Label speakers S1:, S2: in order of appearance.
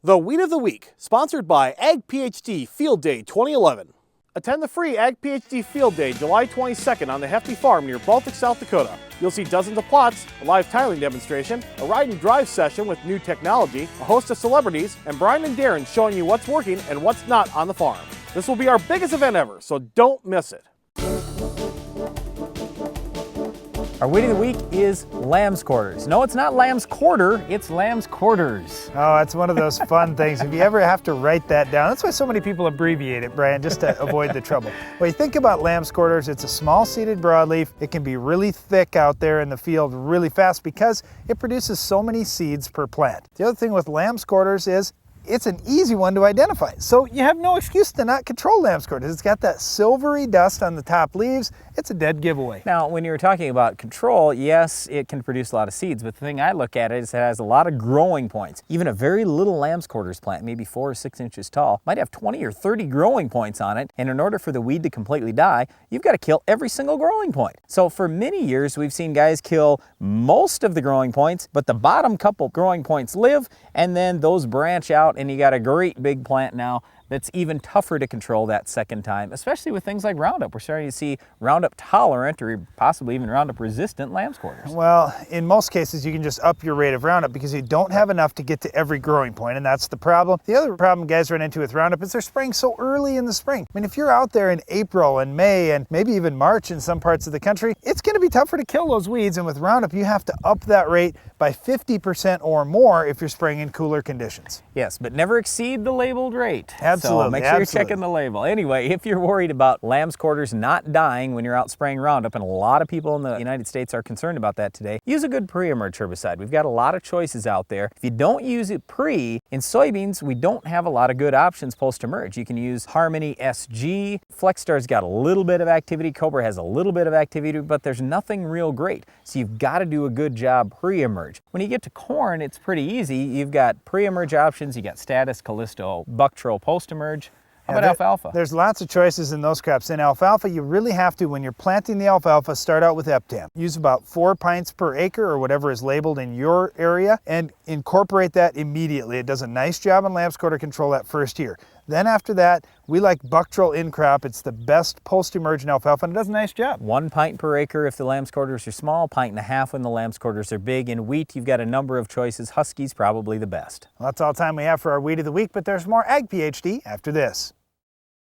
S1: The Weed of the Week, sponsored by Ag PhD Field Day 2011. Attend the free Ag PhD Field Day July 22nd on the Hefty Farm near Baltic, South Dakota. You'll see dozens of plots, a live tiling demonstration, a ride and drive session with new technology, a host of celebrities, and Brian and Darren showing you what's working and what's not on the farm. This will be our biggest event ever, so don't miss it.
S2: Our Weed of the Week is Lambsquarters. No, it's not Lamb's Quarter, it's Lambsquarters.
S3: Oh, it's one of those fun things. If you ever have to write that down, that's why so many people abbreviate it, Brian, just to avoid the trouble. When you think about Lambsquarters, it's a small seeded broadleaf. It can be really thick out there in the field really fast because it produces so many seeds per plant. The other thing with Lambsquarters is it's an easy one to identify. So you have no excuse to not control Lambsquarters. It's got that silvery dust on the top leaves. It's a dead giveaway.
S2: Now, when you were talking about control, yes, it can produce a lot of seeds, but the thing I look at is it has a lot of growing points. Even a very little Lambsquarters plant, maybe 4 or 6 inches tall, might have 20 or 30 growing points on it, and in order for the weed to completely die, you've got to kill every single growing point. So for many years, we've seen guys kill most of the growing points, but the bottom couple growing points live, and then those branch out, and you got a great big plant now that's even tougher to control that second time, especially with things like Roundup. We're starting to see Roundup tolerant or possibly even Roundup resistant Lambsquarters.
S3: Well, in most cases, you can just up your rate of Roundup because you don't have enough to get to every growing point, and that's the problem. The other problem guys run into with Roundup is they're spraying so early in the spring. I mean, if you're out there in April and May and maybe even March in some parts of the country, it's going to be tougher to kill those weeds, and with Roundup, you have to up that rate by 50% or more if you're spraying in cooler conditions.
S2: Yes, but never exceed the labeled rate.
S3: Absolutely.
S2: So make sure you're checking the label. Anyway, if you're worried about Lambsquarters not dying when you're out spraying Roundup, and a lot of people in the United States are concerned about that today, use a good pre-emerge herbicide. We've got a lot of choices out there. If you don't use it pre, in soybeans, we don't have a lot of good options post-emerge. You can use Harmony SG. FlexStar's got a little bit of activity. Cobra has a little bit of activity, but there's nothing real great. So you've got to do a good job pre-emerge. When you get to corn, it's pretty easy. You've got pre-emerge options. You got Status, Callisto, Bucktrol post-emerge. How about alfalfa?
S3: There's lots of choices in those crops. In alfalfa, you really have to, when you're planting the alfalfa, start out with Eptam. Use about 4 pints per acre or whatever is labeled in your area and incorporate that immediately. It does a nice job on Lambsquarter control that first year. Then after that, we like Bucktrol in crop. It's the best post-emergent alfalfa, and it does a nice job. 1
S2: pint per acre if the Lambsquarters are small, 1.5 pints when the Lambsquarters are big. In wheat, you've got a number of choices. Husky's probably the best.
S3: Well, that's all the time we have for our Weed of the Week, but there's more Ag PhD after this.